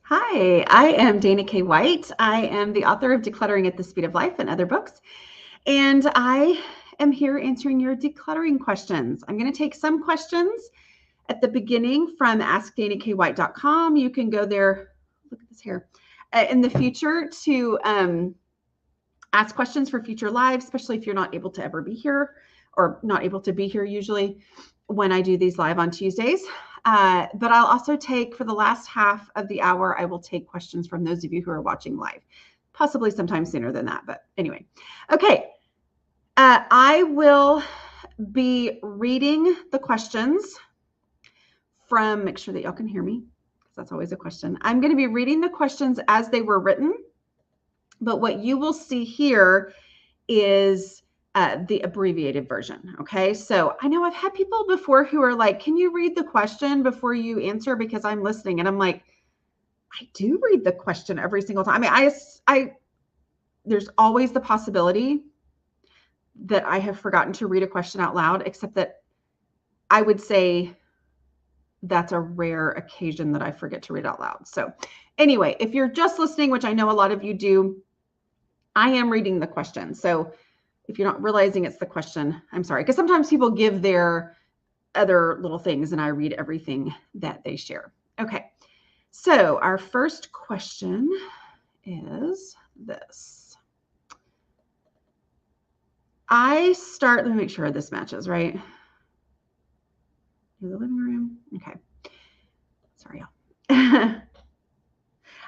Hi, I am Dana K. White. I am the author of Decluttering at the Speed of Life and other books. And I am here answering your decluttering questions. I'm going to take some questions at the beginning from askdanakWhite.com. You can go there, look at this here, in the future to ask questions for future lives, especially if you're not able to ever be here or not able to be here usually when I do these live on Tuesdays. But I'll also take, for the last half of the hour, I will take questions from those of you who are watching live, possibly sometime sooner than that. But anyway, okay. I will be reading the questions from, make sure that y'all can hear me, because that's always a question. I'm going to be reading the questions as they were written, but what you will see here is the abbreviated version. Okay. So I know I've had people before who are like, can you read the question before you answer? Because I'm listening. And I'm like, I do read the question every single time. I mean, there's always the possibility that I have forgotten to read a question out loud, except that I would say that's a rare occasion that I forget to read out loud. So anyway, if you're just listening, which I know a lot of you do, I am reading the question. So if you're not realizing it's the question, I'm sorry, because sometimes people give their other little things and I read everything that they share. Okay, so our first question is this. Let me make sure this matches, right? The living room. Okay. Sorry, y'all.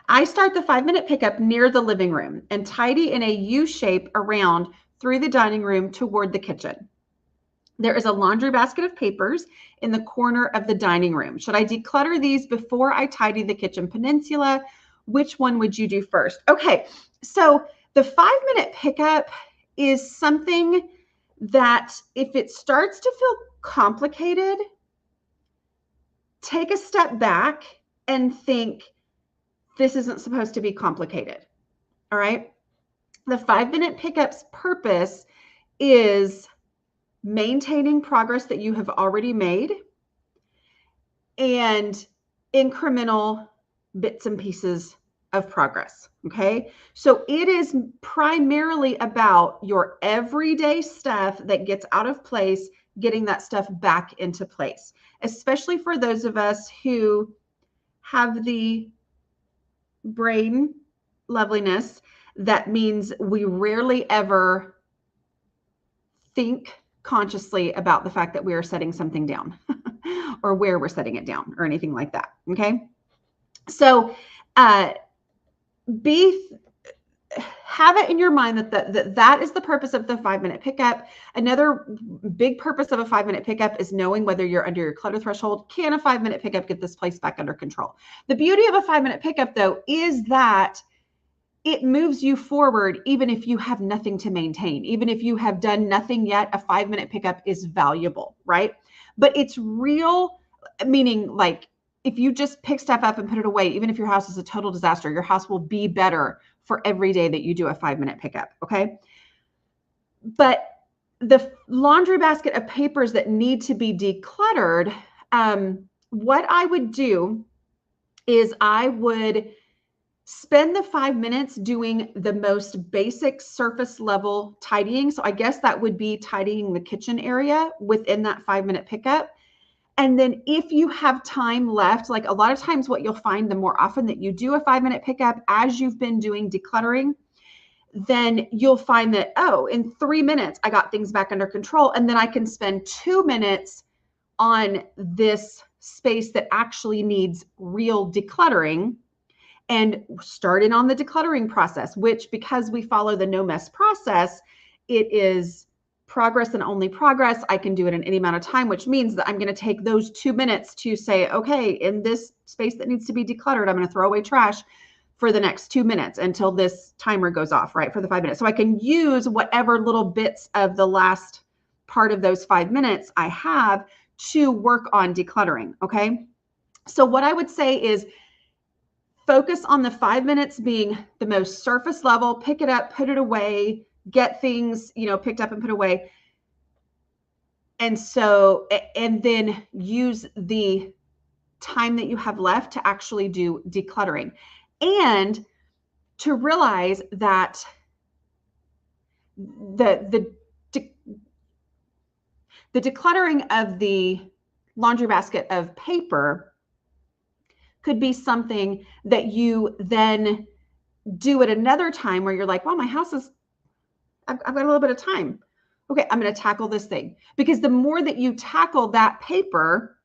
I start the 5-minute pickup near the living room and tidy in a U shape around through the dining room toward the kitchen. There is a laundry basket of papers in the corner of the dining room. Should I declutter these before I tidy the kitchen peninsula? Which one would you do first? Okay, so the 5-minute pickup is something that if it starts to feel complicated, take a step back and think, this isn't supposed to be complicated. All right. The 5-minute pickup's purpose is maintaining progress that you have already made and incremental bits and pieces of progress. Okay. So it is primarily about your everyday stuff that gets out of place, getting that stuff back into place, especially for those of us who have the brain loveliness. That means we rarely ever think consciously about the fact that we are setting something down or where we're setting it down or anything like that. Okay. So have it in your mind that is the purpose of the 5-minute pickup. Another big purpose of a 5-minute pickup is knowing whether you're under your clutter threshold. Can a 5-minute pickup get this place back under control? The beauty of a 5-minute pickup, though, is that it moves you forward even if you have nothing to maintain. Even if you have done nothing yet, a 5-minute pickup is valuable, right? But it's real, meaning like if you just pick stuff up and put it away, even if your house is a total disaster, your house will be better for every day that you do a 5-minute pickup, okay? But the laundry basket of papers that need to be decluttered, what I would do is I would spend the 5 minutes doing the most basic surface level tidying. So I guess that would be tidying the kitchen area within that 5-minute pickup. And then if you have time left, like a lot of times what you'll find the more often that you do a 5-minute pickup as you've been doing decluttering, then you'll find that, oh, in 3 minutes, I got things back under control. And then I can spend 2 minutes on this space that actually needs real decluttering and starting on the decluttering process, which, because we follow the no mess process, it is progress and only progress. I can do it in any amount of time, which means that I'm going to take those 2 minutes to say, okay, in this space that needs to be decluttered, I'm going to throw away trash for the next 2 minutes until this timer goes off, right, for the 5 minutes. So I can use whatever little bits of the last part of those 5 minutes I have to work on decluttering, okay? So what I would say is focus on the 5 minutes being the most surface level, pick it up, put it away, get things, picked up and put away. And so, and then use the time that you have left to actually do decluttering, and to realize that the decluttering of the laundry basket of paper could be something that you then do at another time where you're like, well, my house is, I've got a little bit of time. Okay, I'm going to tackle this thing. Because the more that you tackle that paper,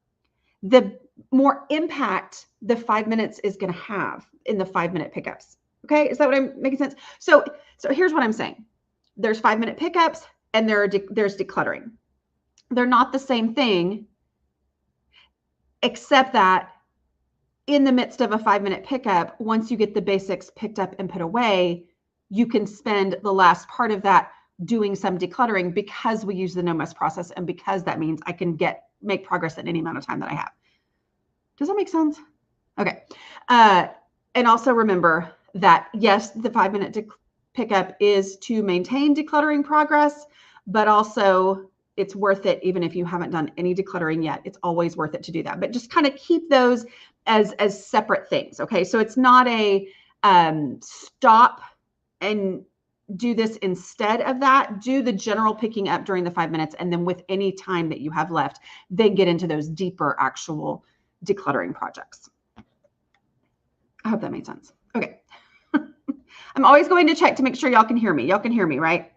the more impact the 5 minutes is going to have in the 5-minute pickups. Okay, is that what I'm making sense? So here's what I'm saying. There's 5-minute pickups and there's decluttering. They're not the same thing, except that in the midst of a 5-minute pickup, once you get the basics picked up and put away, you can spend the last part of that doing some decluttering, because we use the no mess process, and because that means I can make progress in any amount of time that I have. Does that make sense? Okay. And also remember that, yes, the 5-minute pickup is to maintain decluttering progress, but also it's worth it even if you haven't done any decluttering yet. It's always worth it to do that. But just kind of keep those as separate things. Okay. So it's not a stop and do this instead of that. Do the general picking up during the 5 minutes, and then with any time that you have left, then get into those deeper actual decluttering projects. I hope that made sense. Okay. I'm always going to check to make sure y'all can hear me. Y'all can hear me, right?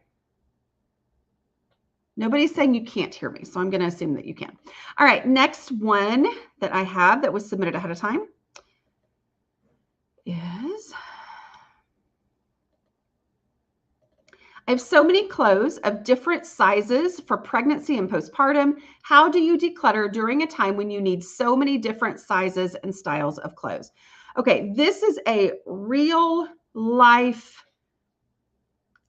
Nobody's saying you can't hear me, so I'm going to assume that you can. All right, next one that I have that was submitted ahead of time is, I have so many clothes of different sizes for pregnancy and postpartum. How do you declutter during a time when you need so many different sizes and styles of clothes? Okay, this is a real life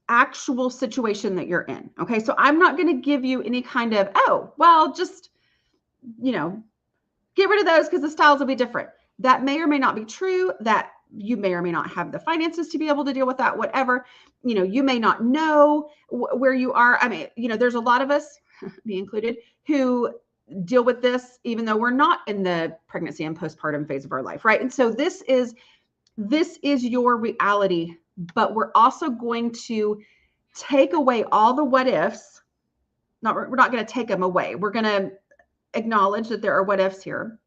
actual situation that you're in. Okay, so I'm not going to give you any kind of, oh, well, just, get rid of those because the styles will be different. That may or may not be true. That you may or may not have the finances to be able to deal with that, whatever. You may not know where you are. I mean, there's a lot of us, me included, who deal with this even though we're not in the pregnancy and postpartum phase of our life, right? And so this is your reality, but we're also going to take away all the what ifs. We're not going to take them away. We're going to acknowledge that there are what ifs here,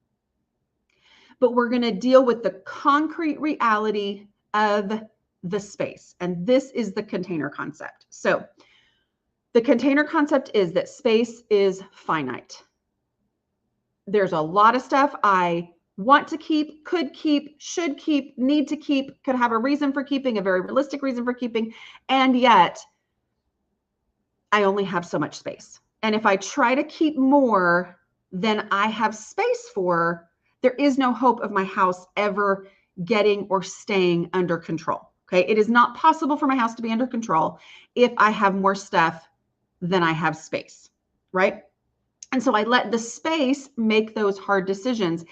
but we're going to deal with the concrete reality of the space. And this is the container concept. So the container concept is that space is finite. There's a lot of stuff I want to keep, could keep, should keep, need to keep, could have a reason for keeping, a very realistic reason for keeping. And yet I only have so much space. And if I try to keep more than I have space for, there is no hope of my house ever getting or staying under control. Okay. It is not possible for my house to be under control if I have more stuff than I have space. Right. And so I let the space make those hard decisions,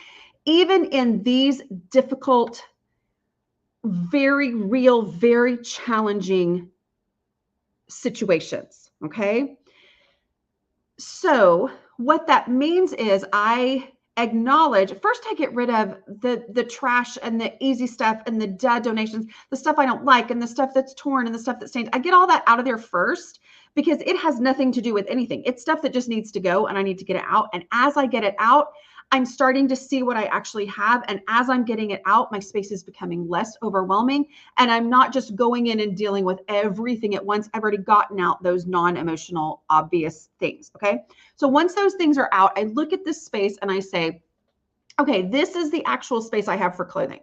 even in these difficult, very real, very challenging situations. Okay. So what that means is I acknowledge, first I get rid of the trash and the easy stuff and the dud donations, the stuff I don't like and the stuff that's torn and the stuff that stains. I get all that out of there first, because it has nothing to do with anything. It's stuff that just needs to go and I need to get it out. And as I get it out, I'm starting to see what I actually have. And as I'm getting it out, my space is becoming less overwhelming. And I'm not just going in and dealing with everything at once. I've already gotten out those non-emotional, obvious things. Okay. So once those things are out, I look at this space and I say, okay, this is the actual space I have for clothing.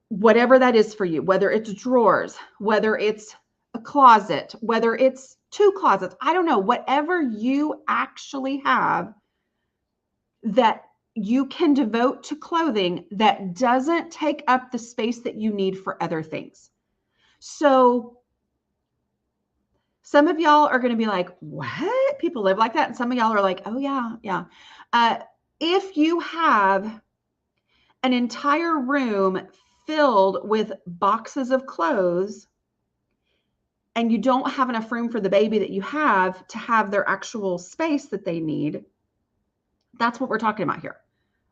Whatever that is for you, whether it's drawers, whether it's a closet, whether it's 2 closets, I don't know, whatever you actually have that you can devote to clothing that doesn't take up the space that you need for other things. So some of y'all are going to be like, what? People live like that? And some of y'all are like, oh yeah. If you have an entire room filled with boxes of clothes, and you don't have enough room for the baby that you have to have their actual space that they need, that's what we're talking about here.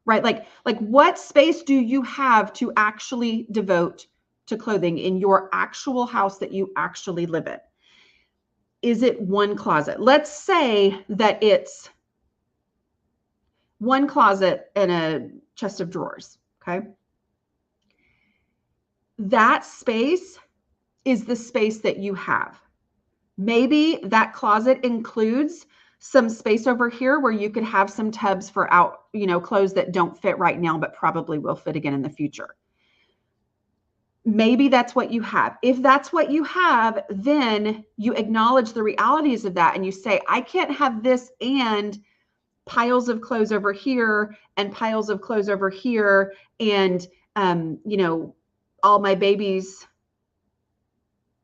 right? Like what space do you have to actually devote to clothing in your actual house that you actually live in? Is it one closet? Let's say that it's one closet and a chest of drawers, okay? That space is the space that you have. Maybe that closet includes some space over here where you could have some tubs for out, clothes that don't fit right now, but probably will fit again in the future. Maybe that's what you have. If that's what you have, then you acknowledge the realities of that and you say, I can't have this and piles of clothes over here and piles of clothes over here and, all my baby's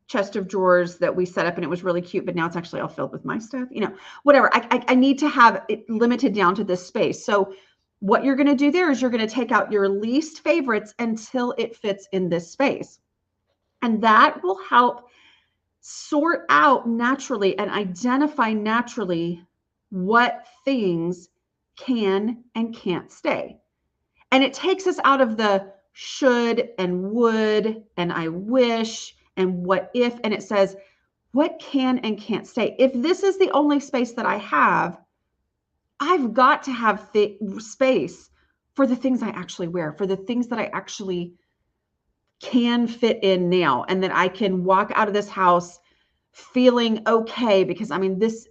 chest of drawers that we set up and it was really cute, but now it's actually all filled with my stuff, whatever. I need to have it limited down to this space. So what you're going to do there is you're going to take out your least favorites until it fits in this space. And that will help sort out naturally and identify naturally what things can and can't stay. And it takes us out of the should and would and I wish and what if, and it says, what can and can't stay? If this is the only space that I have, I've got to have space for the things I actually wear, for the things that I actually can fit in now, and that I can walk out of this house feeling okay, because this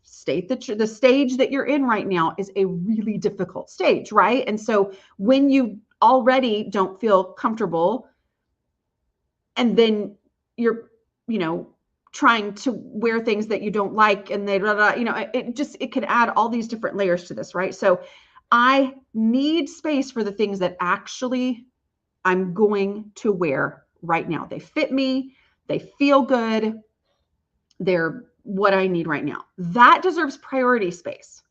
stage that you're in right now is a really difficult stage, right? And so when you already don't feel comfortable and then you're, trying to wear things that you don't like and it could add all these different layers to this, right? So I need space for the things that actually I'm going to wear right now. They fit me, they feel good, they're what I need right now. That deserves priority space.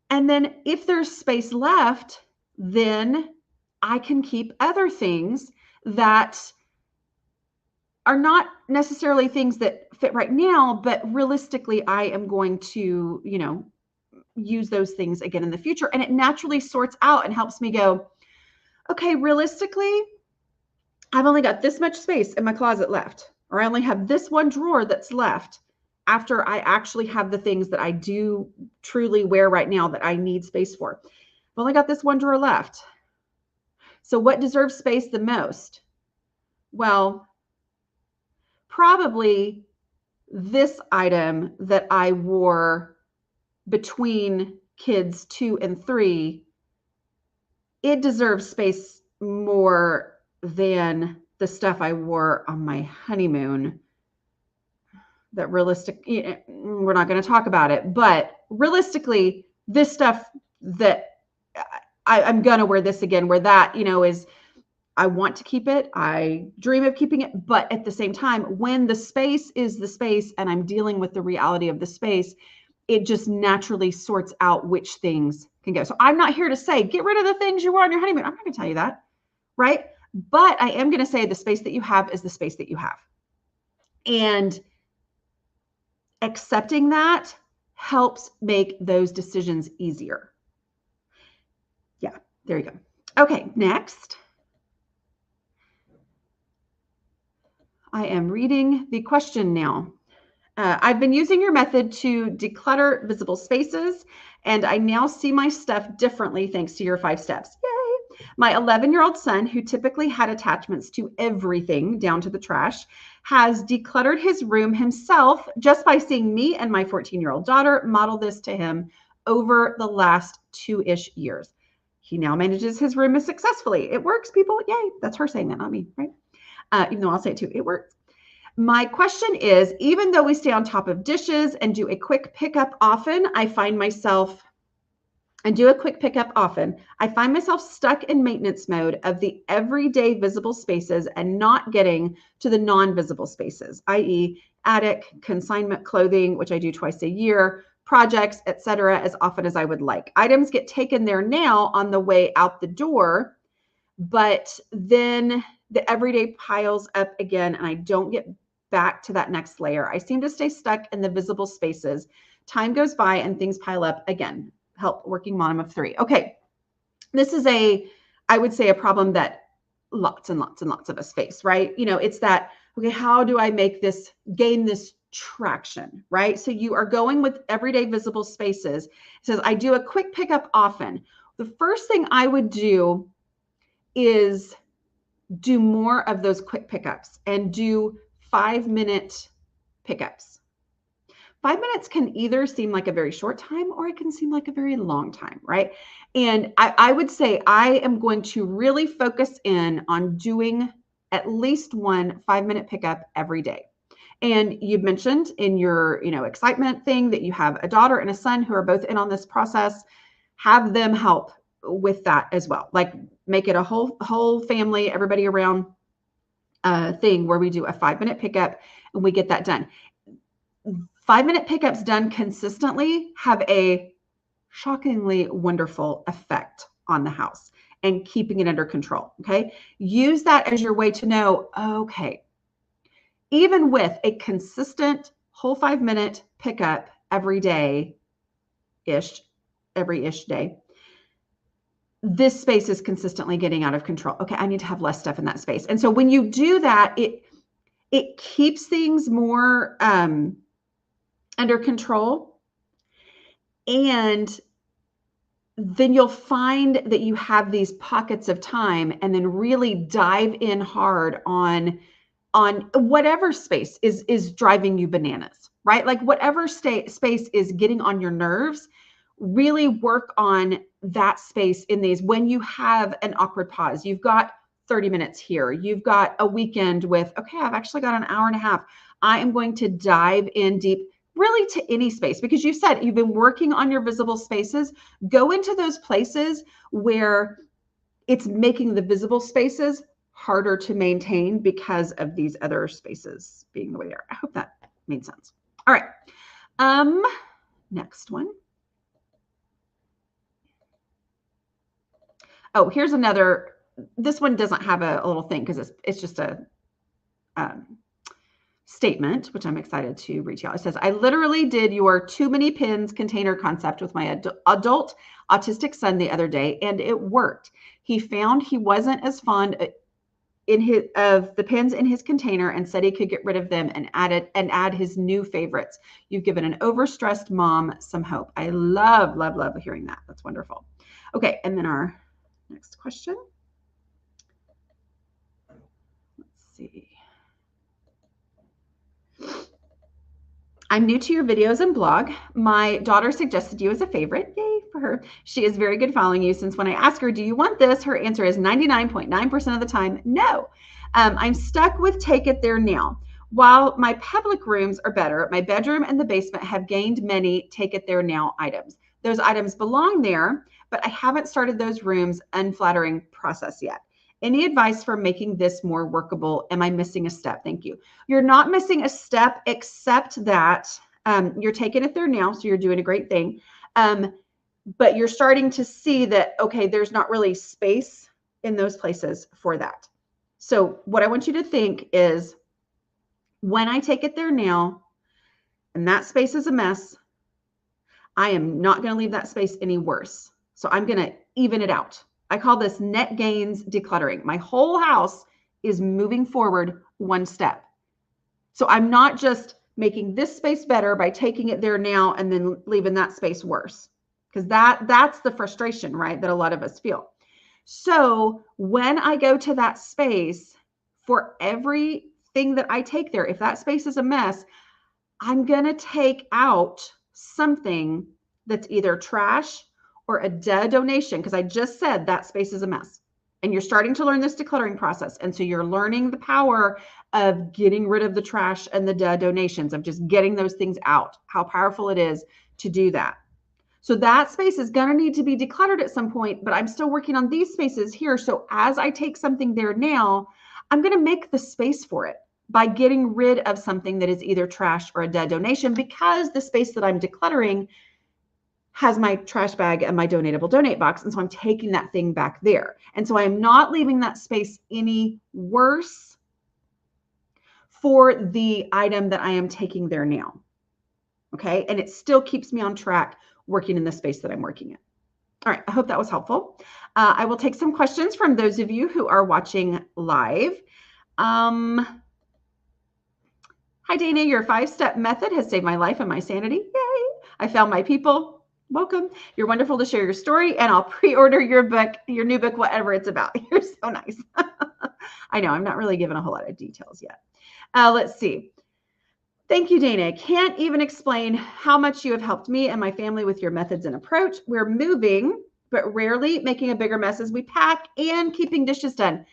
And then if there's space left, then I can keep other things that are not necessarily things that fit right now, but realistically, I am going to, use those things again in the future. And it naturally sorts out and helps me go, okay, realistically, I've only got this much space in my closet left, or I only have this one drawer that's left after I actually have the things that I do truly wear right now that I need space for. I've only got this one drawer left. So what deserves space the most? Well, probably this item that I wore between kids 2 and 3, it deserves space more than the stuff I wore on my honeymoon. That we're not going to talk about it, but realistically, this stuff that I'm going to wear this again, where that, is, I want to keep it. I dream of keeping it. But at the same time, when the space is the space and I'm dealing with the reality of the space, it just naturally sorts out which things can go. So I'm not here to say, get rid of the things you wore on your honeymoon. I'm not going to tell you that, right? But I am going to say the space that you have is the space that you have. And accepting that helps make those decisions easier. Yeah, there you go. Okay, next. I am reading the question now. I've been using your method to declutter visible spaces, and I now see my stuff differently thanks to your 5 steps. Yay! My 11-year-old son, who typically had attachments to everything down to the trash, has decluttered his room himself just by seeing me and my 14-year-old daughter model this to him over the last 2-ish years. He now manages his room successfully. It works, people. Yay. That's her saying that, not me, right? Even though I'll say it too, it works. My question is, even though we stay on top of dishes and do a quick pickup often, I find myself stuck in maintenance mode of the everyday visible spaces and not getting to the non-visible spaces, i.e. attic, consignment clothing, which I do twice a year, projects, etc., as often as I would like. Items get taken there now on the way out the door, but then the everyday piles up again and I don't get back to that next layer. I seem to stay stuck in the visible spaces. Time goes by and things pile up again. Help, working mom of 3. Okay. this is I would say a problem that lots and lots and lots of us face, right? It's that, okay, how do I gain this traction, right? So you are going with everyday visible spaces. It says, I do a quick pickup often. The first thing I would do is do more of those quick pickups and do 5-minute pickups. 5 minutes can either seem like a very short time or it can seem like a very long time, right? And I would say I am going to really focus in on doing at least one 5-minute pickup every day. And you've mentioned in your, excitement thing that you have a daughter and a son who are both in on this process. Have them help with that as well. Like make it a whole family, everybody around thing where we do a 5-minute pickup and we get that done. 5-minute pickups done consistently have a shockingly wonderful effect on the house and keeping it under control. Okay. Use that as your way to know, okay, even with a consistent whole 5-minute pickup every day, every day, this space is consistently getting out of control. Okay. I need to have less stuff in that space. And so when you do that, it keeps things more, under control. And then you'll find that you have these pockets of time and then really dive in hard on whatever space is driving you bananas, right? Like whatever space is getting on your nerves, really work on that space in these. When you have an awkward pause, you've got 30 minutes here, you've got a weekend with, okay, I've actually got an hour and a half. I am going to dive in deep really to any space, because you said you've been working on your visible spaces. Go into those places where it's making the visible spaces harder to maintain because of these other spaces being the way they are. I hope that made sense. All right. Next one. Oh, here's another. This one doesn't have a little thing because it's just a statement, which I'm excited to read to y'all. It says, I literally did your too many pins container concept with my adult autistic son the other day, and it worked. He found he wasn't as fond of the pins in his container and said he could get rid of them and add his new favorites. You've given an overstressed mom some hope. I love hearing that. That's wonderful. Okay, and then our next question. Let's see. I'm new to your videos and blog. My daughter suggested you as a favorite. Yay for her. She is very good following you, since when I ask her, do you want this? Her answer is 99.9% of the time, no. I'm stuck with take it there now. While my public rooms are better, my bedroom and the basement have gained many take it there now items. Those items belong there, but I haven't started those rooms unflattering process yet. Any advice for making this more workable? Am I missing a step? Thank you. You're not missing a step, except that you're taking it there now, so you're doing a great thing. But you're starting to see that, okay, there's not really space in those places for that. So what I want you to think is, when I take it there now and that space is a mess, I am not going to leave that space any worse. So I'm going to even it out. I call this net gains decluttering. My whole house is moving forward one step. So I'm not just making this space better by taking it there now and then leaving that space worse, because that's the frustration, right, that a lot of us feel. So when I go to that space, for everything that I take there, if that space is a mess, I'm going to take out something that's either trash or a dead donation, because I just said that space is a mess. And you're starting to learn this decluttering process. And so you're learning the power of getting rid of the trash and the dead donations, of just getting those things out, how powerful it is to do that. So that space is going to need to be decluttered at some point, but I'm still working on these spaces here. So as I take something there now, I'm going to make the space for it by getting rid of something that is either trash or a dead donation, because the space that I'm decluttering has my trash bag and my donatable donate box. And so I'm taking that thing back there. And so I'm not leaving that space any worse for the item that I am taking there now. Okay. And it still keeps me on track working in the space that I'm working in. All right, I hope that was helpful. I will take some questions from those of you who are watching live. Hi, Dana, your 5-step method has saved my life and my sanity. Yay! I found my people. Welcome. You're wonderful to share your story, and I'll pre-order your book, your new book, whatever it's about. You're so nice. I know I'm not really giving a whole lot of details yet. Let's see. Thank you, Dana. Can't even explain how much you have helped me and my family with your methods and approach. We're moving, but rarely making a bigger mess as we pack and keeping dishes done.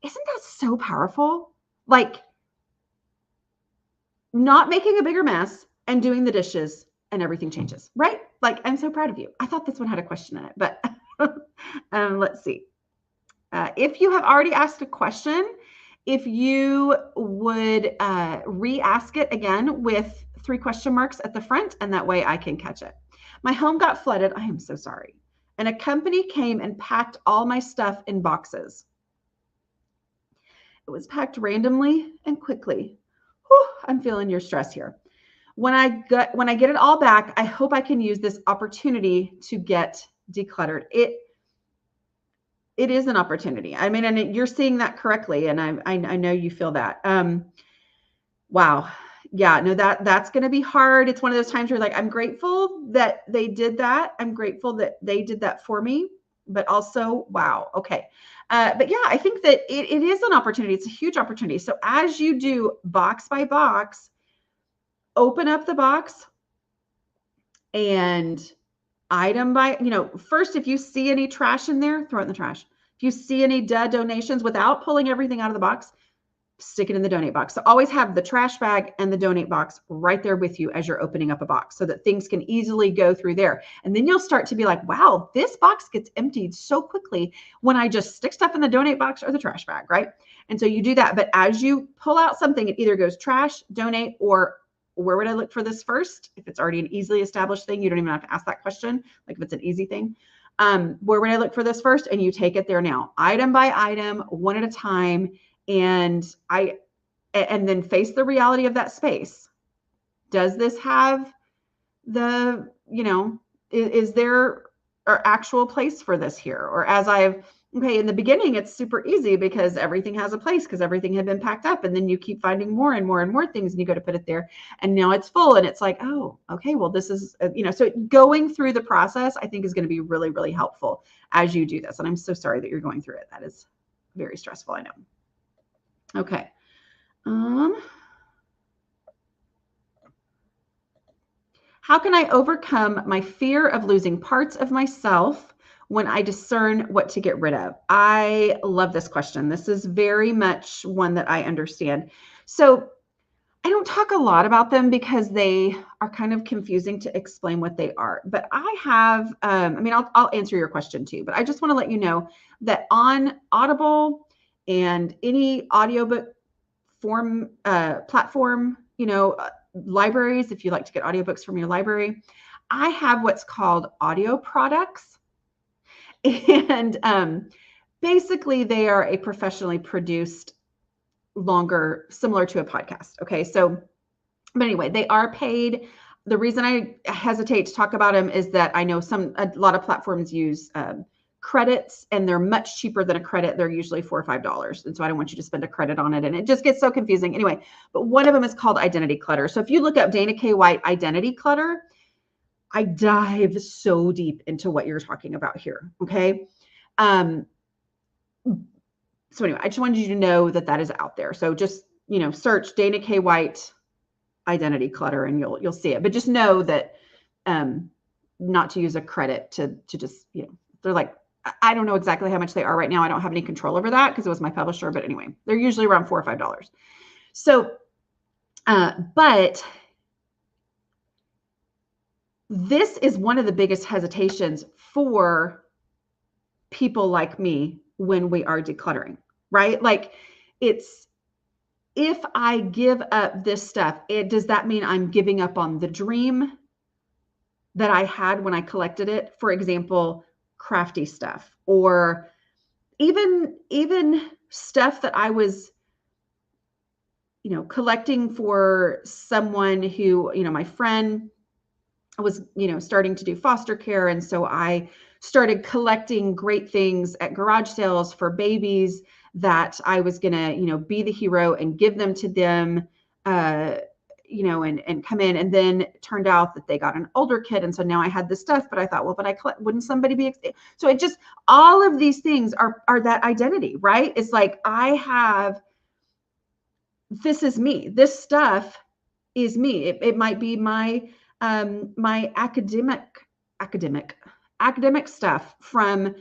Isn't that so powerful? Like not making a bigger mess and doing the dishes and everything changes, right? Like, I'm so proud of you. I thought this one had a question in it, but let's see. If you have already asked a question, if you would re-ask it again with 3 question marks at the front, and that way I can catch it. My home got flooded. I am so sorry. And a company came and packed all my stuff in boxes. It was packed randomly and quickly. Whew, I'm feeling your stress here. When I get it all back, I hope I can use this opportunity to get decluttered. It is an opportunity. I mean, and you're seeing that correctly. And I know you feel that. Wow. Yeah, no, that's going to be hard. It's one of those times where like, I'm grateful that they did that. I'm grateful that they did that for me, but also, wow. Okay. But yeah, I think that it is an opportunity. It's a huge opportunity. So as you do box by box, open up the box and item by, first, if you see any trash in there, throw it in the trash. If you see any dead donations without pulling everything out of the box, stick it in the donate box. So always have the trash bag and the donate box right there with you as you're opening up a box so that things can easily go through there. And then you'll start to be like, wow, this box gets emptied so quickly when I just stick stuff in the donate box or the trash bag, right? And so you do that. But as you pull out something, it either goes trash, donate, or where would I look for this first? If it's already an easily established thing, you don't even have to ask that question. Like if it's an easy thing, where would I look for this first? And you take it there now, item by item, one at a time. And then face the reality of that space. Does this have the, is there an actual place for this here? Or in the beginning, it's super easy because everything has a place because everything had been packed up. And then you keep finding more and more and more things and you go to put it there. And now it's full and it's like, oh, okay, well, this is, so going through the process, I think is going to be really, really helpful as you do this. And I'm so sorry that you're going through it. That is very stressful, I know. Okay. How can I overcome my fear of losing parts of myself when I discern what to get rid of? I love this question. This is very much one that I understand. So I don't talk a lot about them because they are kind of confusing to explain what they are. But I have, I'll answer your question too, but I just want to let you know that on Audible and any audiobook platform, libraries, if you like to get audiobooks from your library, I have what's called audio products. And basically they are a professionally produced similar to a podcast. Okay. So, but anyway, they are paid. The reason I hesitate to talk about them is that I know a lot of platforms use credits and they're much cheaper than a credit. They're usually $4 or $5. And so I don't want you to spend a credit on it. And it just gets so confusing anyway, but one of them is called identity clutter. So if you look up Dana K. White identity clutter, I dive so deep into what you're talking about here. Okay. So anyway, I just wanted you to know that that is out there. So just, search Dana K. White identity clutter and you'll see it, but just know that, not to use a credit to just, they're like, I don't know exactly how much they are right now. I don't have any control over that because it was my publisher, but anyway, they're usually around $4 or $5. So, but this is one of the biggest hesitations for people like me when we are decluttering, right? Like if I give up this stuff, does that mean I'm giving up on the dream that I had when I collected it? For example, crafty stuff, or even stuff that I was, collecting for someone who, my friend was, starting to do foster care. And so I started collecting great things at garage sales for babies that I was going to, be the hero and give them to them, and come in. And then it turned out that they got an older kid. And so now I had this stuff, but I thought, well, but wouldn't somebody be, so it just, all of these things are that identity, right? It's like, this is me. This stuff is me. It might be my academic stuff from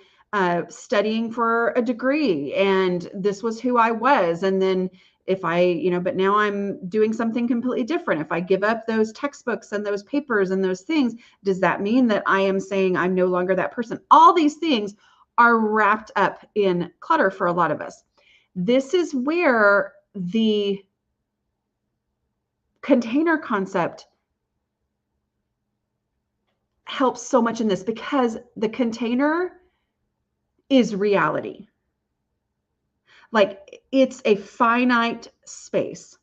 studying for a degree, and this was who I was. And then if but now I'm doing something completely different. If I give up those textbooks and those papers and those things, does that mean that I am saying I'm no longer that person? All these things are wrapped up in clutter for a lot of us. This is where the container concept helps so much in this, because the container is reality. Like, it's a finite space.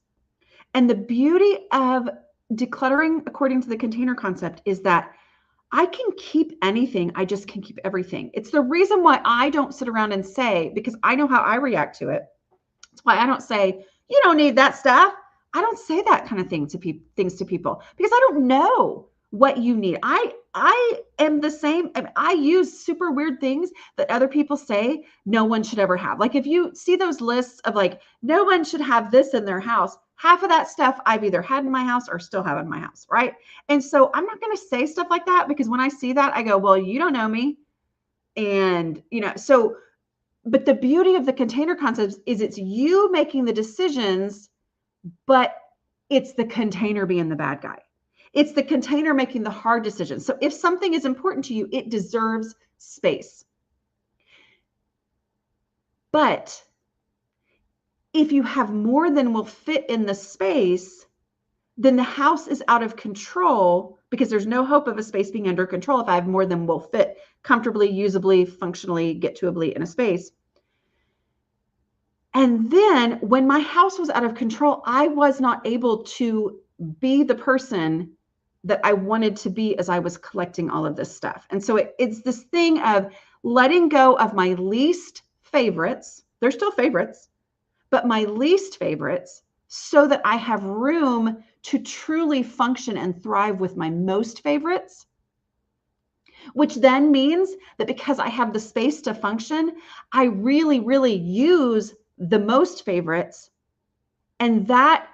And the beauty of decluttering, according to the container concept, is that I can keep anything. I just can keep everything. It's the reason why I don't sit around and say, because I know how I react to it. That's why I don't say, you don't need that stuff. I don't say that kind of things to people, because I don't know what you need. I am the same. I use super weird things that other people say no one should ever have. Like, if you see those lists of like, no one should have this in their house, half of that stuff I've either had in my house or still have in my house, right? And so I'm not going to say stuff like that, because when I see that, I go, well, you don't know me. And, but the beauty of the container concept is it's you making the decisions, but it's the container being the bad guy. It's the container making the hard decisions. So if something is important to you, it deserves space. But if you have more than will fit in the space, then the house is out of control, because there's no hope of a space being under control if I have more than will fit comfortably, usably, functionally, get-to-ably in a space. And then when my house was out of control, I was not able to be the person that I wanted to be as I was collecting all of this stuff. And so it's this thing of letting go of my least favorites. They're still favorites, but my least favorites, so that I have room to truly function and thrive with my most favorites, which then means that because I have the space to function, I really, really use the most favorites. And that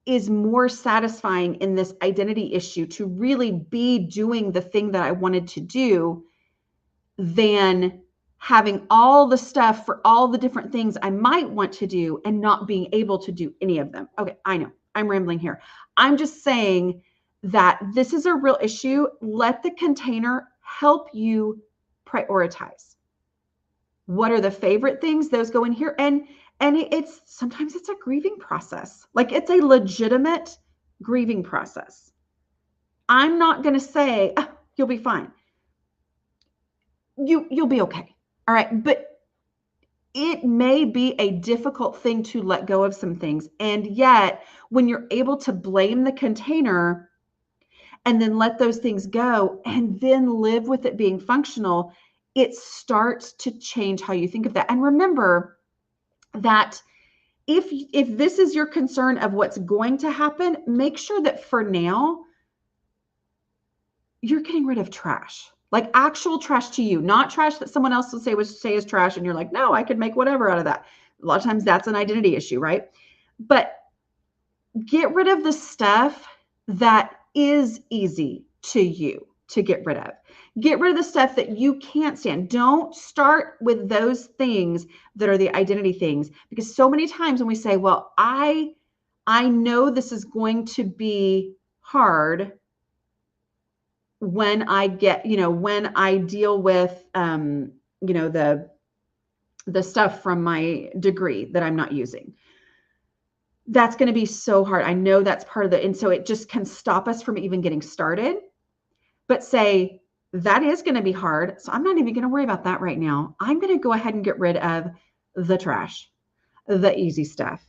is more satisfying in this identity issue, to really be doing the thing that I wanted to do, than having all the stuff for all the different things I might want to do and not being able to do any of them. Okay, I know I'm rambling here. I'm just saying that this is a real issue. Let the container help you prioritize. What are the favorite things? Those go in here. And sometimes it's a grieving process. Like, it's a legitimate grieving process. I'm not going to say, oh, you'll be fine. You'll be okay. All right. But it may be a difficult thing to let go of some things. And yet, when you're able to blame the container and then let those things go and then live with it being functional, it starts to change how you think of that. And remember that if this is your concern of what's going to happen, make sure that for now, you're getting rid of trash, like actual trash to you, not trash that someone else will say is trash. And you're like, no, I could make whatever out of that. A lot of times that's an identity issue, right? But get rid of the stuff that is easy to you to get rid of. Get rid of the stuff that you can't stand. Don't start with those things that are the identity things, because so many times when we say, well, I know this is going to be hard when I get, when I deal with, the stuff from my degree that I'm not using. That's going to be so hard. I know that's part of it. And so it just can stop us from even getting started. But say, that is going to be hard. So I'm not even going to worry about that right now. I'm going to go ahead and get rid of the trash, the easy stuff,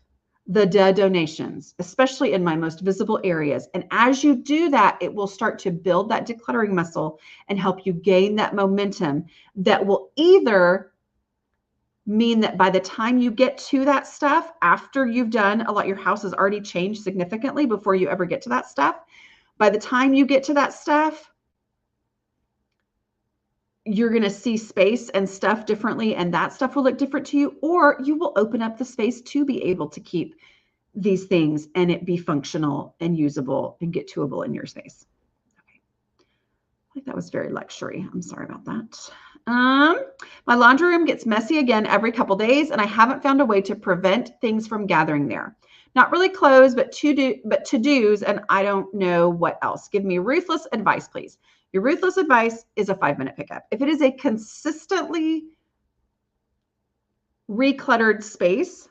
the donations, especially in my most visible areas. And as you do that, it will start to build that decluttering muscle and help you gain that momentum that will either mean that by the time you get to that stuff, after you've done a lot, your house has already changed significantly before you ever get to that stuff. By the time you get to that stuff, you're going to see space and stuff differently, and that stuff will look different to you, or you will open up the space to be able to keep these things and it be functional and usable and get toable in your space. Okay. I think that was very luxury. I'm sorry about that. My laundry room gets messy again every couple days, and I haven't found a way to prevent things from gathering there. Not really clothes, but to-dos, and I don't know what else. Give me ruthless advice, please. Your ruthless advice is a 5-minute pickup. If it is a consistently recluttered space,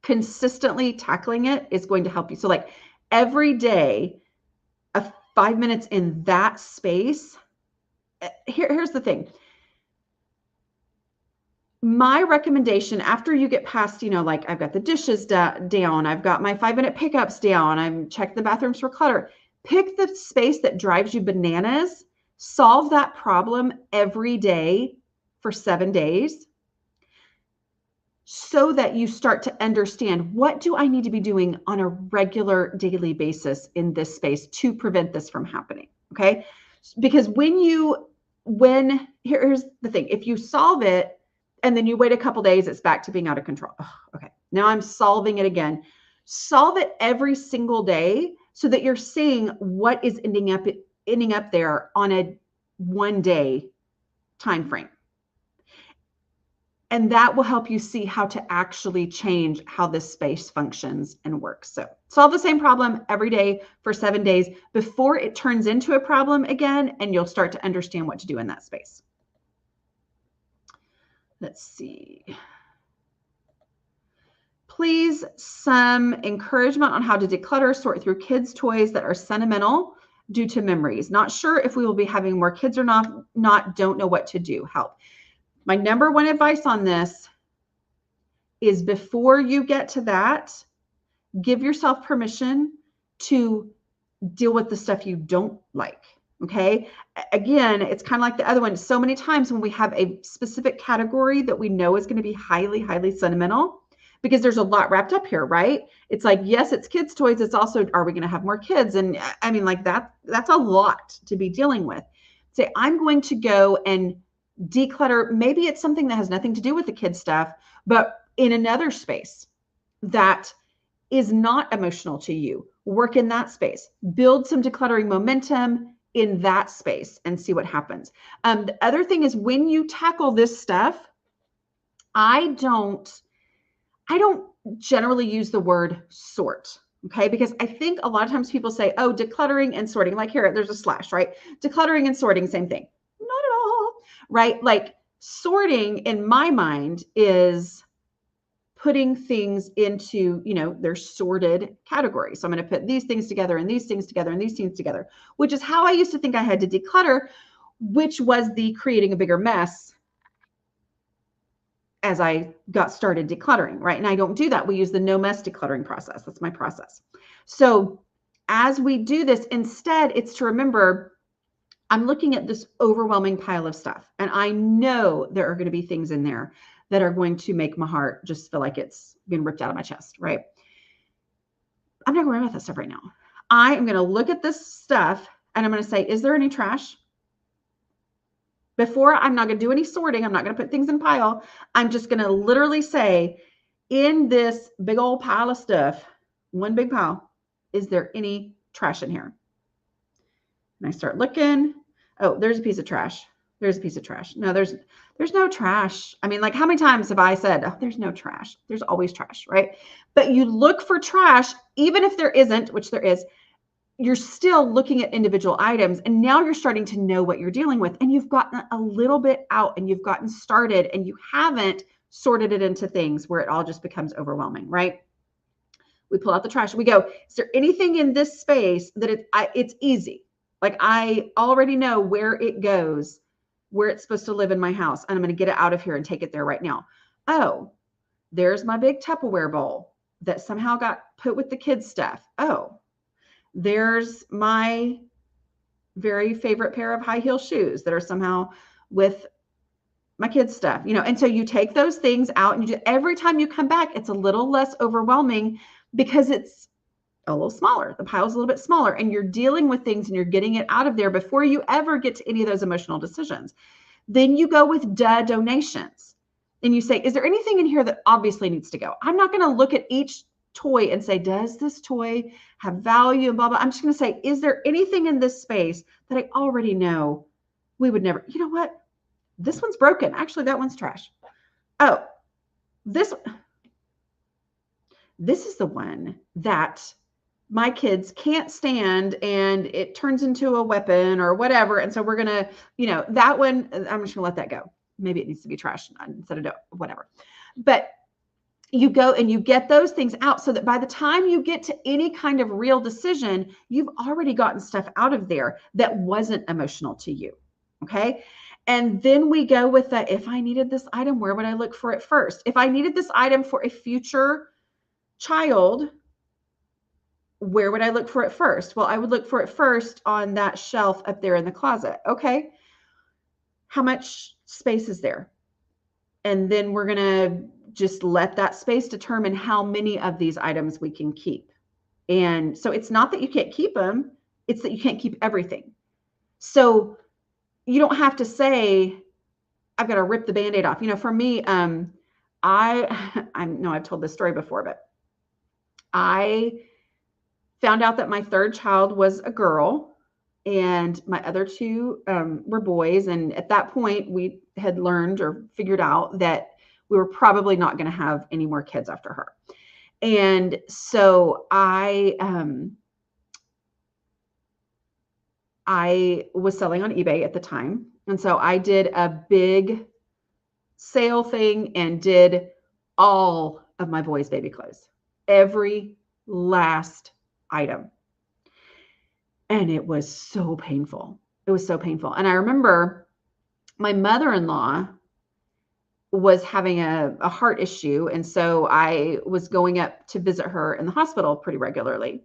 consistently tackling it is going to help you. So like every day, 5 minutes in that space. Here's the thing. My recommendation after you get past, like I've got the dishes down, I've got my 5-minute pickups down, I've checked the bathrooms for clutter. Pick the space that drives you bananas, solve that problem every day for 7 days so that you start to understand, what do I need to be doing on a regular daily basis in this space to prevent this from happening? Okay. Because here's the thing, if you solve it and then you wait a couple days, it's back to being out of control. Oh, okay. Now I'm solving it again. Solve it every single day so that you're seeing what is ending up there on a 1-day time frame. And that will help you see how to actually change how this space functions and works. So solve the same problem every day for 7 days before it turns into a problem again, and you'll start to understand what to do in that space. Let's see. Please, some encouragement on how to declutter, sort through kids' toys that are sentimental due to memories. Not sure if we will be having more kids or not, don't know what to do. Help. My number one advice on this is before you get to that, give yourself permission to deal with the stuff you don't like. Okay. Again, it's kind of like the other one. So many times when we have a specific category that we know is going to be highly, highly sentimental, because there's a lot wrapped up here, right? It's like, yes, it's kids' toys. It's also, are we going to have more kids? And I mean, like that's a lot to be dealing with. Say, I'm going to go and declutter. Maybe it's something that has nothing to do with the kids' stuff, but in another space that is not emotional to you. Work in that space. Build some decluttering momentum in that space and see what happens. The other thing is, when you tackle this stuff, I don't generally use the word sort, okay? Because I think a lot of times people say, oh, decluttering and sorting, like here, there's a slash, right? Decluttering and sorting, same thing. Not at all, right? Like sorting in my mind is putting things into, their sorted categories. So I'm going to put these things together and these things together and these things together, which is how I used to think I had to declutter, which was the creating a bigger mess as I got started decluttering, right? And I don't do that. We use the no mess decluttering process. That's my process. So as we do this, instead, it's to remember, I'm looking at this overwhelming pile of stuff, and I know there are going to be things in there that are going to make my heart just feel like it's been ripped out of my chest, right? I'm not going to worry about that stuff right now. I am going to look at this stuff and I'm going to say, is there any trash? Before, I'm not going to do any sorting. I'm not going to put things in pile. I'm just going to literally say, in this big old pile of stuff, one big pile, is there any trash in here? And I start looking. Oh, there's a piece of trash. There's a piece of trash. No, there's no trash. I mean, like, how many times have I said, oh, there's no trash? There's always trash, right? But you look for trash, even if there isn't, which there is, you're still looking at individual items, and now you're starting to know what you're dealing with, and you've gotten a little bit out and you've gotten started, and you haven't sorted it into things where it all just becomes overwhelming, right? We pull out the trash. We go, is there anything in this space that it's easy? Like, I already know where it goes, where it's supposed to live in my house, and I'm going to get it out of here and take it there right now. Oh, there's my big Tupperware bowl that somehow got put with the kids' stuff. Oh, there's my very favorite pair of high heel shoes that are somehow with my kids' stuff, and so you take those things out and every time you come back, it's a little less overwhelming because it's a little smaller. The pile's a little bit smaller and you're dealing with things and you're getting it out of there before you ever get to any of those emotional decisions. Then you go with donations and you say, is there anything in here that obviously needs to go? I'm not going to look at each toy and say, does this toy have value and blah, blah. I'm just going to say, is there anything in this space that I already know we would never, you know what? This one's broken. Actually, that one's trash. Oh, this is the one that my kids can't stand and it turns into a weapon or whatever. And so we're going to, that one, I'm just going to let that go. Maybe it needs to be trash instead of whatever. But you go and you get those things out so that by the time you get to any kind of real decision, you've already gotten stuff out of there that wasn't emotional to you. Okay. And then we go with that. If I needed this item, where would I look for it first? If I needed this item for a future child, where would I look for it first? Well, I would look for it first on that shelf up there in the closet. Okay. How much space is there? And then we're going to just let that space determine how many of these items we can keep. And so it's not that you can't keep them, it's that you can't keep everything. So you don't have to say, I've got to rip the Band-Aid off. For me, I know I've told this story before, but I found out that my third child was a girl and my other two were boys. And at that point, we had learned or figured out that we were probably not going to have any more kids after her. And so I was selling on eBay at the time. And so I did a big sale thing and did all of my boys' baby clothes, every last item. And it was so painful. It was so painful. And I remember my mother-in-law was having a heart issue. And so I was going up to visit her in the hospital pretty regularly.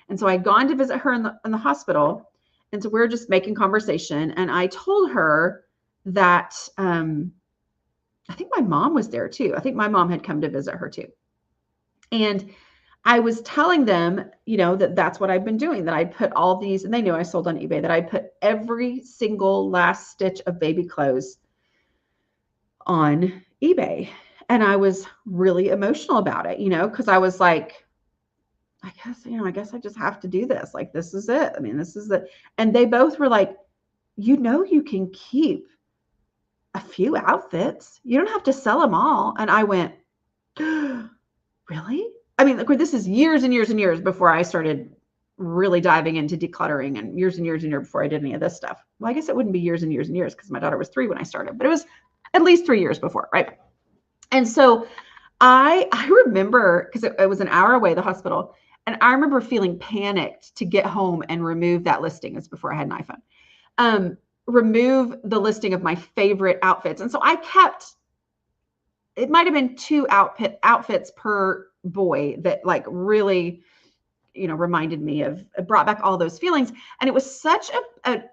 And so I'd gone to visit her in the hospital. And so we were just making conversation. And I told her that I think my mom was there too. I think my mom had come to visit her too. And I was telling them, that's what I've been doing, that I'd put all these, and they knew I sold on eBay, that I'd put every single last stitch of baby clothes on eBay. And I was really emotional about it, because I was like, I guess I just have to do this. Like, this is it. I mean, this is it. And they both were like, you can keep a few outfits. You don't have to sell them all. And I went, really? I mean, look, this is years and years and years before I started really diving into decluttering, and years and years and years before I did any of this stuff. Well, I guess it wouldn't be years and years and years because my daughter was 3 when I started, but it was at least 3 years before, right? And so I remember, because it was an hour away, the hospital, and I remember feeling panicked to get home and remove that listing. It's before I had an iPhone. Remove the listing of my favorite outfits. And so I kept, it might've been 2 outfits per boy that like really, reminded me of, brought back all those feelings. And it was such a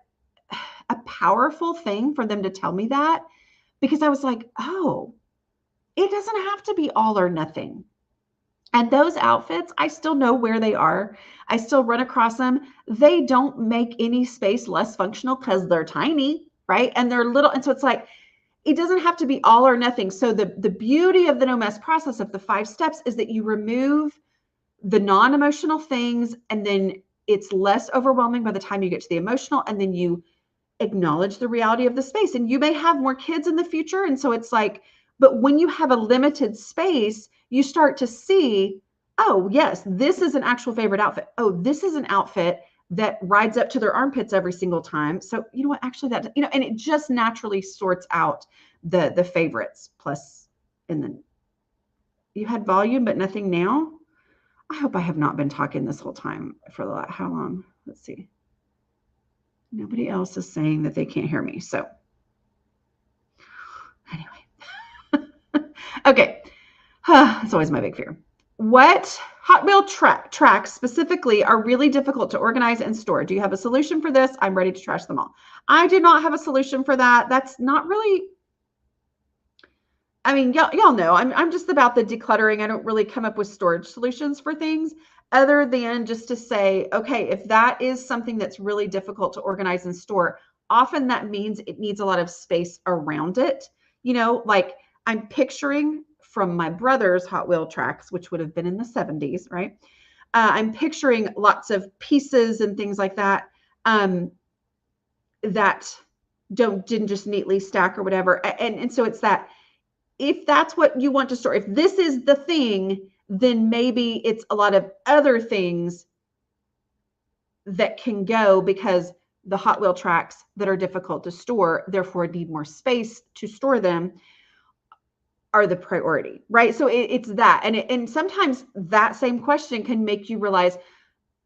powerful thing for them to tell me that, because I was like, oh, it doesn't have to be all or nothing. And those outfits, I still know where they are. I still run across them. They don't make any space less functional because they're tiny, right? And they're little. And so it's like, it doesn't have to be all or nothing. So the beauty of the no mess process of the 5 steps is that you remove the non-emotional things, and then it's less overwhelming by the time you get to the emotional, and then you acknowledge the reality of the space. And you may have more kids in the future. And so it's like, but when you have a limited space, you start to see, oh, yes, this is an actual favorite outfit. Oh, this is an outfit that rides up to their armpits every single time. So, you know what, actually that, and it just naturally sorts out the favorites. Plus, and then you had volume, but nothing now. I hope I have not been talking this whole time for how long? Let's see. Nobody else is saying that they can't hear me. So anyway, okay. It's always my big fear. What Hot Wheel tracks specifically are really difficult to organize and store? Do you have a solution for this? I'm ready to trash them all. I do not have a solution for that. That's not really, I mean, y'all know I'm just about the decluttering. I don't really come up with storage solutions for things other than just to say, okay, if that is something that's really difficult to organize and store, often that means it needs a lot of space around it. Like I'm picturing from my brother's Hot Wheel tracks, which would have been in the 70s, right? I'm picturing lots of pieces and things like that that didn't just neatly stack or whatever. And so it's that if that's what you want to store, if this is the thing, then maybe it's a lot of other things that can go because the Hot Wheel tracks that are difficult to store, therefore need more space to store them, are the priority, right? So it's that. And sometimes that same question can make you realize,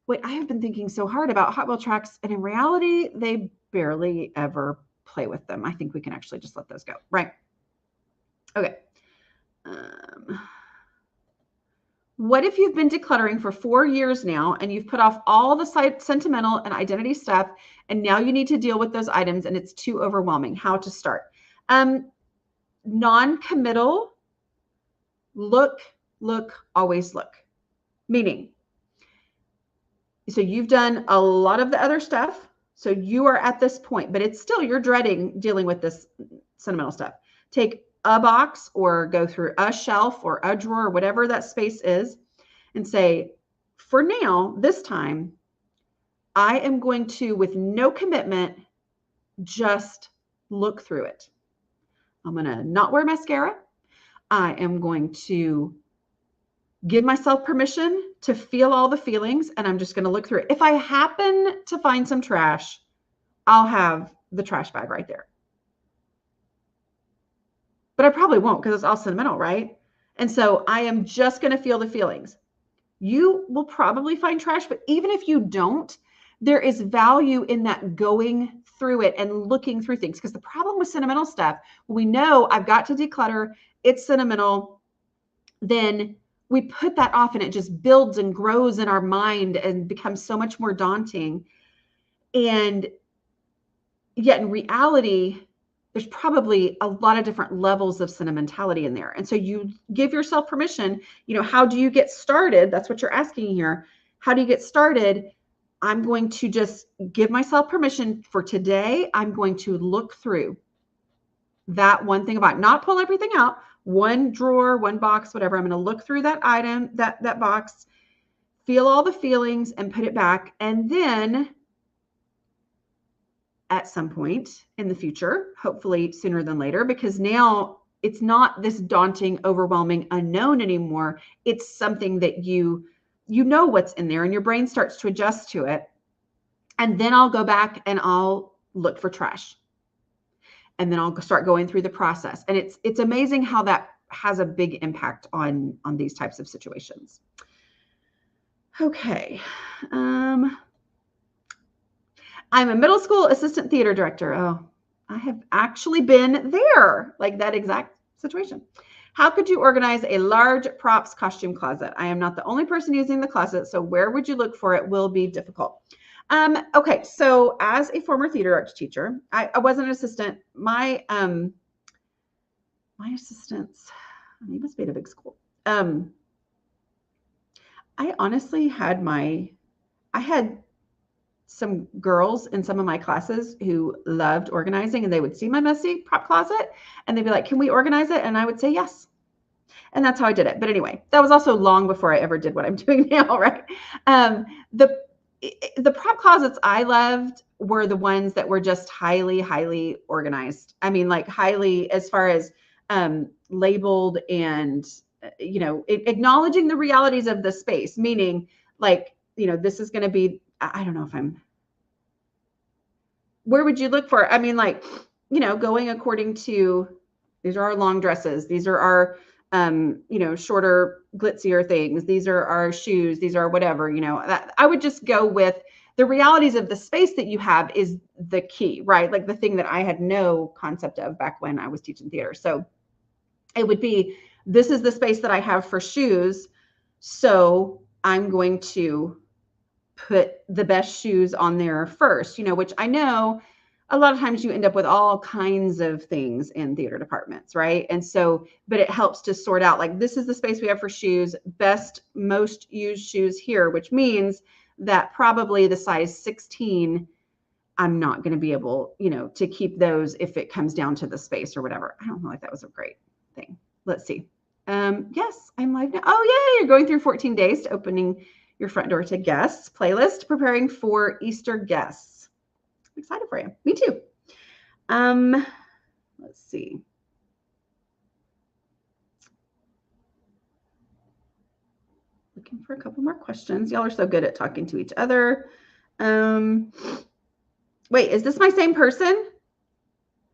wait, I have been thinking so hard about Hot Wheel tracks, and in reality, they barely ever play with them. I think we can actually just let those go, right? Okay. What if you've been decluttering for 4 years now and you've put off all the sentimental and identity stuff, and now you need to deal with those items and it's too overwhelming? How to start? Non-committal, look, always look. Meaning, so you've done a lot of the other stuff. So you are at this point, but it's still, you're dreading dealing with this sentimental stuff. Take a box or go through a shelf or a drawer, or whatever that space is, and say, for now, this time, I am going to, with no commitment, just look through it. I'm going to not wear mascara. I am going to give myself permission to feel all the feelings, and I'm just going to look through it. If I happen to find some trash, I'll have the trash bag right there. But I probably won't because it's all sentimental, right? And so I am just going to feel the feelings. You will probably find trash, but even if you don't, there is value in that going through it and looking through things. Because the problem with sentimental stuff, we know I've got to declutter, it's sentimental, then we put that off and it just builds and grows in our mind and becomes so much more daunting. And yet in reality, there's probably a lot of different levels of sentimentality in there. And so you give yourself permission, how do you get started? That's what you're asking here. How do you get started? I'm going to just give myself permission for today. I'm going to look through that one thing about, not pull everything out, one drawer, one box, whatever. I'm going to look through that item, that box, feel all the feelings and put it back. And then at some point in the future, hopefully sooner than later, because now it's not this daunting, overwhelming unknown anymore. It's something that you know what's in there and your brain starts to adjust to it. And then I'll go back and I'll look for trash. And then I'll start going through the process. And it's amazing how that has a big impact on these types of situations. Okay. I'm a middle school assistant theater director. Oh, I have actually been there, like that exact situation. How could you organize a large props costume closet? I am not the only person using the closet, so where would you look for it will be difficult. Okay, so as a former theater arts teacher, I wasn't an assistant. My assistants, they must be at a big school. I honestly had I had some girls in some of my classes who loved organizing, and they would see my messy prop closet and they'd be like, can we organize it? And I would say yes. And that's how I did it. But anyway, that was also long before I ever did what I'm doing now, right? The prop closets I loved were the ones that were just highly, highly organized. I mean, like highly as far as labeled and, acknowledging the realities of the space, meaning like, this is going to be, I don't know if where would you look for? I mean, like, going according to, these are our long dresses. These are our, shorter, glitzier things. These are our shoes. These are whatever, that I would just go with the realities of the space that you have is the key, right? Like the thing that I had no concept of back when I was teaching theater. So it would be this is the space that I have for shoes. So I'm going to put the best shoes on there first, which I know a lot of times you end up with all kinds of things in theater departments, right? And so, but it helps to sort out, like, this is the space we have for shoes, best, most used shoes here, which means that probably the size 16, I'm not going to be able, to keep those if it comes down to the space or whatever. I don't know if that was a great thing. Let's see. Yes, I'm live now. Oh, yeah, you're going through 14 days to opening your front door to guests. Playlist, preparing for Easter guests. I'm excited for you. Me too. Let's see. Looking for a couple more questions. Y'all are so good at talking to each other. Wait, is this my same person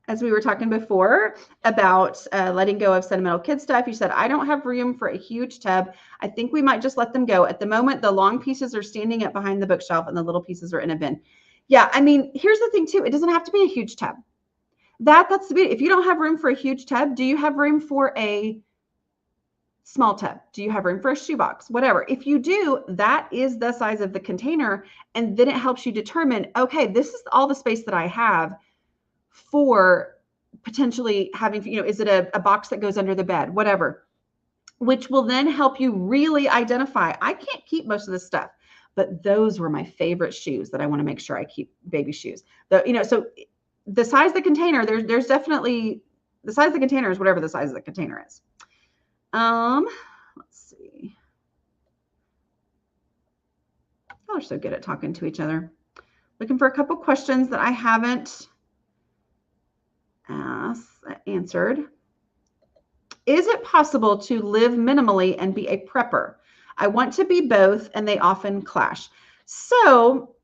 as we were talking before about letting go of sentimental kid stuff? You said, I don't have room for a huge tub. I think we might just let them go. At the moment, the long pieces are standing up behind the bookshelf and the little pieces are in a bin. Yeah, I mean, here's the thing too. It doesn't have to be a huge tub. That's the beauty. If you don't have room for a huge tub, do you have room for a small tub? Do you have room for a shoebox? Whatever. If you do, that is the size of the container. And then it helps you determine, okay, this is all the space that I have for potentially having, is it a box that goes under the bed, whatever, which will then help you really identify, I can't keep most of this stuff, but those were my favorite shoes that I want to make sure I keep, baby shoes. So the size of the container, there's definitely, the size of the container is whatever the size of the container is. Let's see. Y'all are so good at talking to each other. Looking for a couple questions that I haven't answered. Is it possible to live minimally and be a prepper? I want to be both, and they often clash. So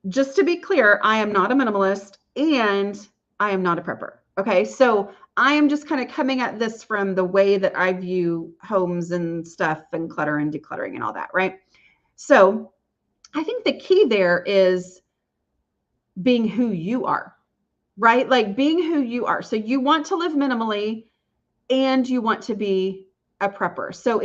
just to be clear, I am not a minimalist and I am not a prepper. Okay, so I am just kind of coming at this from the way that I view homes and stuff and clutter and decluttering and all that, right? So I think the key there is being who you are, right? Like being who you are. So you want to live minimally and you want to be a prepper. So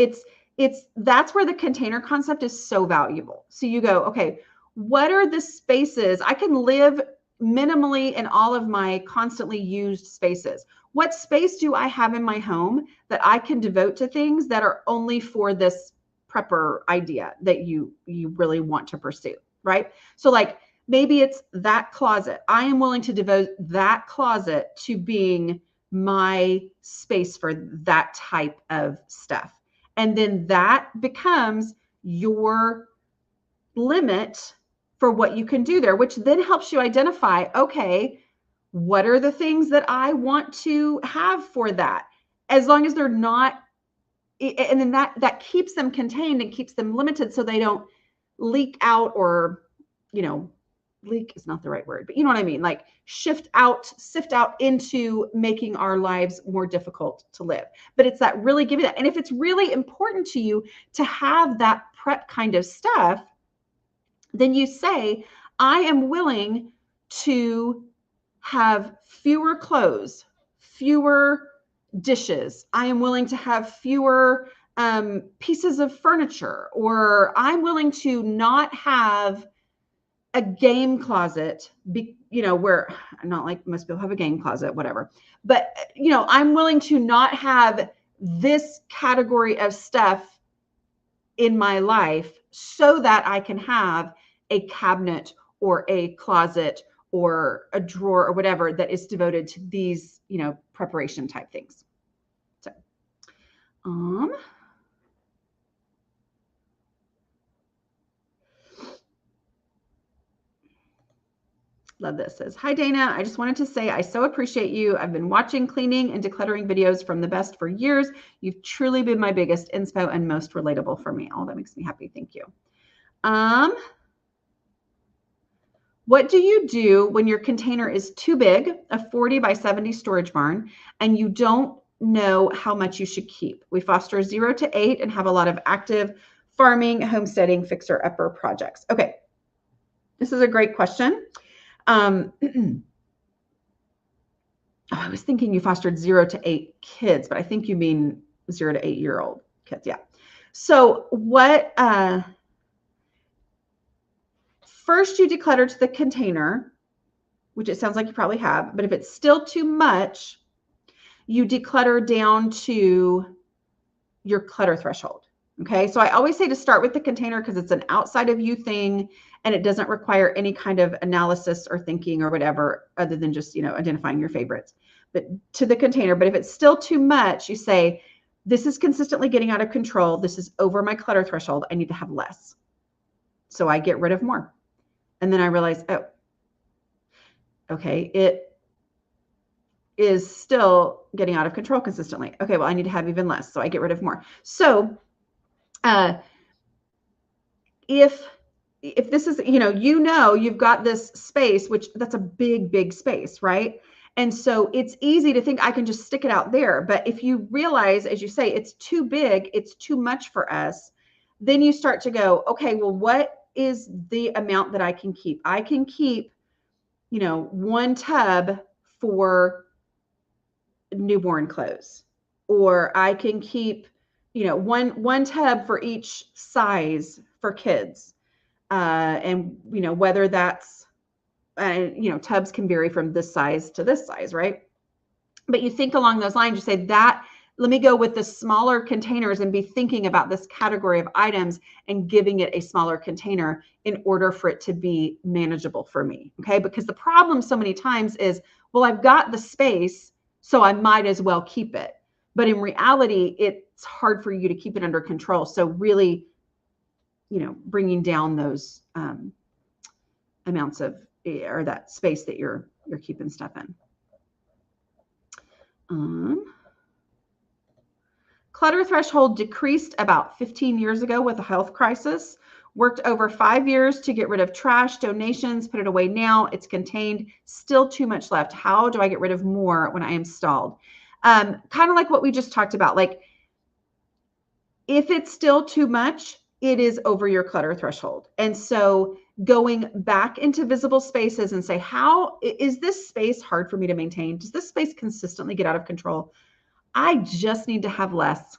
that's where the container concept is so valuable. So you go, okay, what are the spaces I can live minimally in all of my constantly used spaces? What space do I have in my home that I can devote to things that are only for this prepper idea that you really want to pursue, right? So like maybe it's that closet. I am willing to devote that closet to being my space for that type of stuff. And then that becomes your limit for what you can do there, which then helps you identify, okay, what are the things that I want to have for that? As long as they're not, and then that keeps them contained and keeps them limited so they don't leak out or, leak is not the right word, but you know what I mean? Like sift out into making our lives more difficult to live. But it's that really giving that. And if it's really important to you to have that prep kind of stuff, then you say, I am willing to have fewer clothes, fewer dishes. I am willing to have fewer pieces of furniture, or I'm willing to not have a game closet, where not like most people have a game closet, whatever, but I'm willing to not have this category of stuff in my life so that I can have a cabinet or a closet or a drawer or whatever that is devoted to these, preparation type things. So, love this. Says, hi, Dana. I just wanted to say I so appreciate you. I've been watching cleaning and decluttering videos from the best for years. You've truly been my biggest inspo and most relatable for me. Oh, that makes me happy. Thank you. What do you do when your container is too big, a 40 by 70 storage barn, and you don't know how much you should keep? We foster 0 to 8 and have a lot of active farming, homesteading, fixer-upper projects. Okay, this is a great question. I was thinking you fostered 0 to 8 kids, but I think you mean 0 to 8-year-old kids. Yeah. So what, first you declutter to the container, which it sounds like you probably have, but if it's still too much, you declutter down to your clutter threshold. Okay. So I always say to start with the container because it's an outside of you thing and it doesn't require any kind of analysis or thinking or whatever, other than just, identifying your favorites, but to the container. But if it's still too much, you say, this is consistently getting out of control. This is over my clutter threshold. I need to have less. So I get rid of more. And then I realize, oh, okay, it is still getting out of control consistently. Okay, well, I need to have even less. So I get rid of more. So if this is, you've got this space, which that's a big, big space, right? And so it's easy to think I can just stick it out there. But if you realize, as you say, it's too big, it's too much for us, then you start to go, okay, well, what is the amount that I can keep? I can keep, one tub for newborn clothes, or I can keep, one tub for each size for kids. And, whether that's, tubs can vary from this size to this size, right? But you think along those lines, you say that, let me go with the smaller containers and be thinking about this category of items and giving it a smaller container in order for it to be manageable for me. Okay. Because the problem so many times is, well, I've got the space, so I might as well keep it. But in reality, it's hard for you to keep it under control. So really, bringing down those amounts of, or that space that you're keeping stuff in. Clutter threshold decreased about 15 years ago with a health crisis. Worked over 5 years to get rid of trash, donations, put it away now. It's contained, still too much left. How do I get rid of more when I am stalled? Kind of like what we just talked about. Like, if it's still too much, it is over your clutter threshold. And so going back into visible spaces and say, how is this space hard for me to maintain? Does this space consistently get out of control? I just need to have less.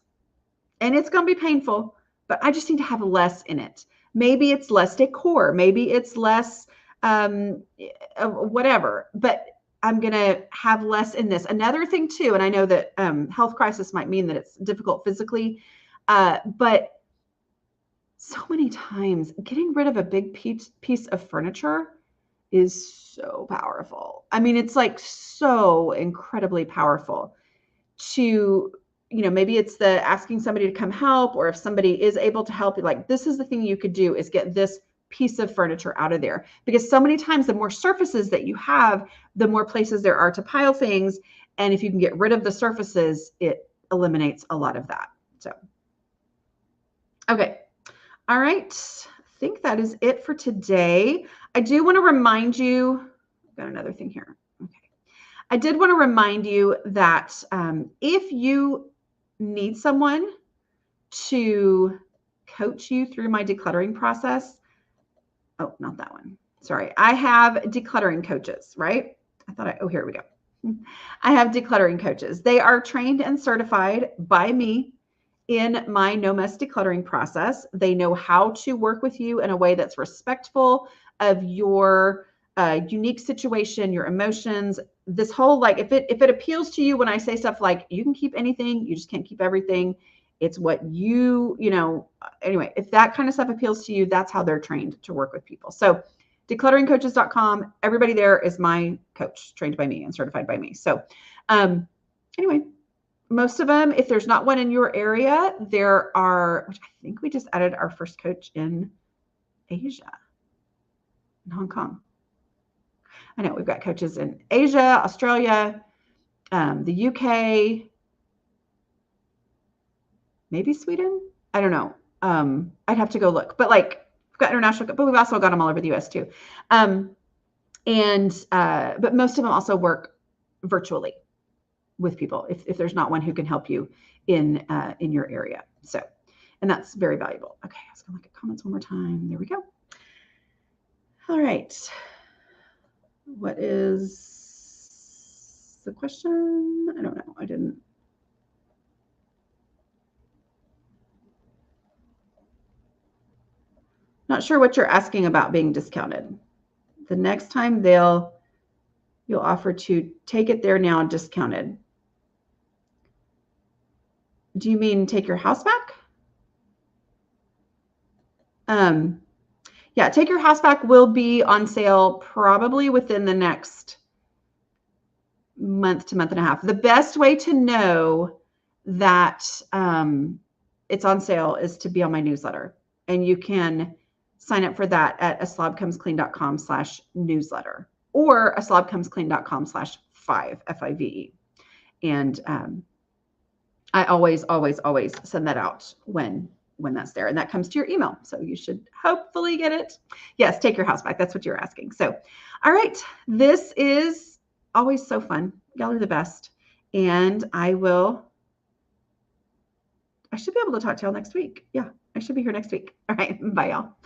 And it's going to be painful, but I just need to have less in it. Maybe it's less decor. Maybe it's less whatever, but I'm going to have less in this. Another thing too, and I know that health crisis might mean that it's difficult physically, but so many times getting rid of a big piece of furniture is so powerful. I mean, it's like so incredibly powerful to, maybe it's the asking somebody to come help, or if somebody is able to help you, like, this is the thing you could do is get this piece of furniture out of there. Because so many times the more surfaces that you have, the more places there are to pile things. And if you can get rid of the surfaces, it eliminates a lot of that. So, okay. All right. I think that is it for today. I do want to remind you, I've got another thing here. Okay. I did want to remind you that if you need someone to coach you through my decluttering process, oh, not that one. Sorry. I have decluttering coaches, right? Oh, here we go. I have decluttering coaches. They are trained and certified by me in my no mess decluttering process. They know how to work with you in a way that's respectful of your unique situation, your emotions. This whole, like, if it appeals to you when I say stuff like, you can keep anything, you just can't keep everything. It's what anyway, if that kind of stuff appeals to you, that's how they're trained to work with people. So declutteringcoaches.com, everybody there is my coach, trained by me and certified by me. So anyway, most of them, if there's not one in your area, there are, which I think we just added our first coach in Asia, in Hong Kong. I know we've got coaches in Asia, Australia, the UK, maybe Sweden. I don't know. I'd have to go look, but like, we've got international, but we've also got them all over the US too. But most of them also work virtually with people if there's not one who can help you in your area. So, and that's very valuable. Okay, I was gonna look at comments one more time. There we go. All right. What is the question? I don't know. I didn't. Not sure what you're asking about being discounted. The next time you'll offer to take it there now discounted. Do you mean take your house back? Yeah, take your house back will be on sale probably within the next month to month and a half. The best way to know that it's on sale is to be on my newsletter. And you can sign up for that at aslobcomesclean.com/newsletter or aslobcomesclean.com/5, F-I-V-E. And I always send that out when that's there, and that comes to your email. So you should hopefully get it. Yes, take your house back. That's what you're asking. So, all right, this is always so fun. Y'all are the best. And I should be able to talk to y'all next week. Yeah, I should be here next week. All right, bye y'all.